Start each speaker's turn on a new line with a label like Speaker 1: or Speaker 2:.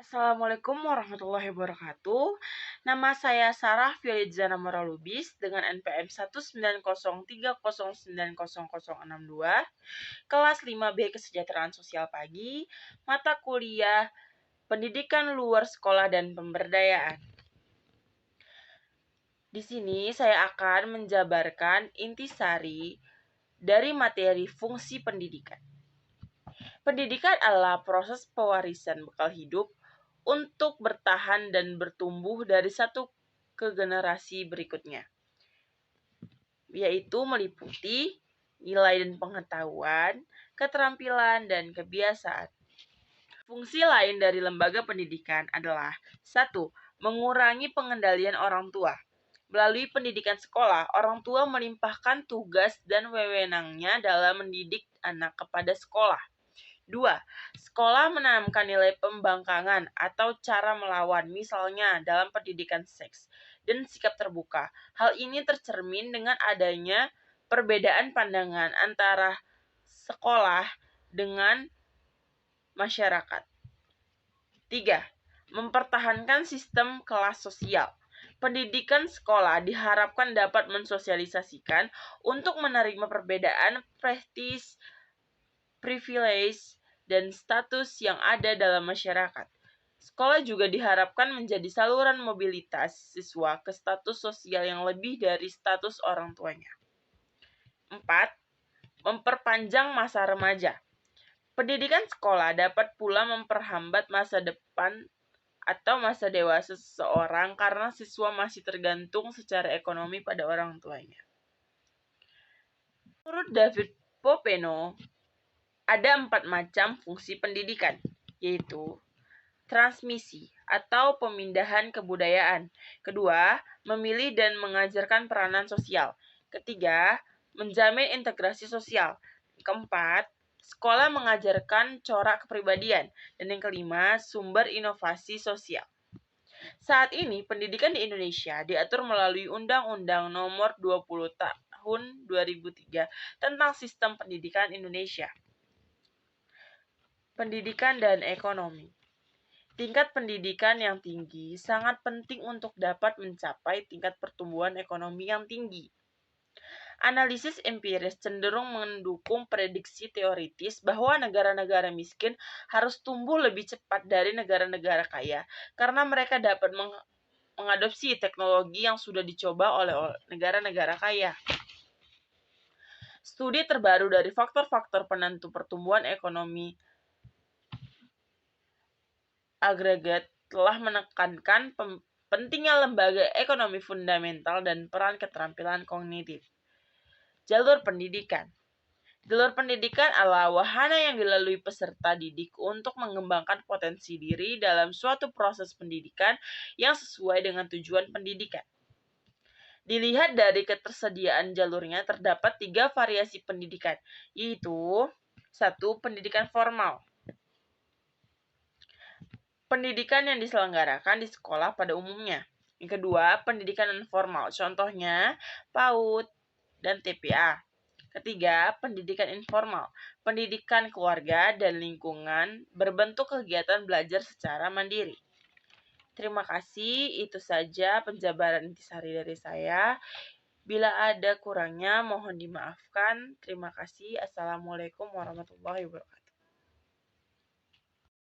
Speaker 1: Assalamualaikum warahmatullahi wabarakatuh. Nama saya Sarah Filidzana Moralubis dengan NPM 19030900062, kelas 5B Kesejahteraan Sosial Pagi, mata kuliah Pendidikan Luar Sekolah dan Pemberdayaan. Di sini saya akan menjabarkan intisari dari materi fungsi pendidikan. Pendidikan adalah proses pewarisan bekal hidup untuk bertahan dan bertumbuh dari satu ke generasi berikutnya, yaitu meliputi nilai dan pengetahuan, keterampilan, dan kebiasaan. Fungsi lain dari lembaga pendidikan adalah 1. Mengurangi pengendalian orang tua. Melalui pendidikan sekolah, orang tua melimpahkan tugas dan wewenangnya dalam mendidik anak kepada sekolah. 2. Sekolah menanamkan nilai pembangkangan atau cara melawan, misalnya dalam pendidikan seks dan sikap terbuka. Hal ini tercermin dengan adanya perbedaan pandangan antara sekolah dengan masyarakat. 3. Mempertahankan sistem kelas sosial. Pendidikan sekolah diharapkan dapat mensosialisasikan untuk menerima perbedaan prestis, privilege, dan status yang ada dalam masyarakat. Sekolah juga diharapkan menjadi saluran mobilitas siswa ke status sosial yang lebih dari status orang tuanya. 4. Memperpanjang masa remaja. Pendidikan sekolah dapat pula memperhambat masa depan atau masa dewasa seseorang karena siswa masih tergantung secara ekonomi pada orang tuanya. Menurut David Popeno, ada 4 macam fungsi pendidikan, yaitu transmisi atau pemindahan kebudayaan. Kedua, memilih dan mengajarkan peranan sosial. Ketiga, menjamin integrasi sosial. Keempat, sekolah mengajarkan corak kepribadian. Dan yang kelima, sumber inovasi sosial. Saat ini, pendidikan di Indonesia diatur melalui Undang-Undang Nomor 20 Tahun 2003 tentang Sistem Pendidikan Indonesia. Pendidikan dan ekonomi. Tingkat pendidikan yang tinggi sangat penting untuk dapat mencapai tingkat pertumbuhan ekonomi yang tinggi. Analisis empiris cenderung mendukung prediksi teoritis bahwa negara-negara miskin harus tumbuh lebih cepat dari negara-negara kaya karena mereka dapat mengadopsi teknologi yang sudah dicoba oleh negara-negara kaya. Studi terbaru dari faktor-faktor penentu pertumbuhan ekonomi agregat telah menekankan pentingnya lembaga ekonomi fundamental dan peran keterampilan kognitif. Jalur pendidikan. Jalur pendidikan adalah wahana yang dilalui peserta didik untuk mengembangkan potensi diri dalam suatu proses pendidikan yang sesuai dengan tujuan pendidikan. Dilihat dari ketersediaan jalurnya, terdapat 3 variasi pendidikan, yaitu 1. Pendidikan formal. Pendidikan yang diselenggarakan di sekolah pada umumnya. Yang kedua, pendidikan non-formal, contohnya PAUD dan TPA. Ketiga, pendidikan informal, pendidikan keluarga dan lingkungan berbentuk kegiatan belajar secara mandiri. Terima kasih, itu saja penjabaran intisari dari saya. Bila ada kurangnya, mohon dimaafkan. Terima kasih. Assalamualaikum warahmatullahi wabarakatuh.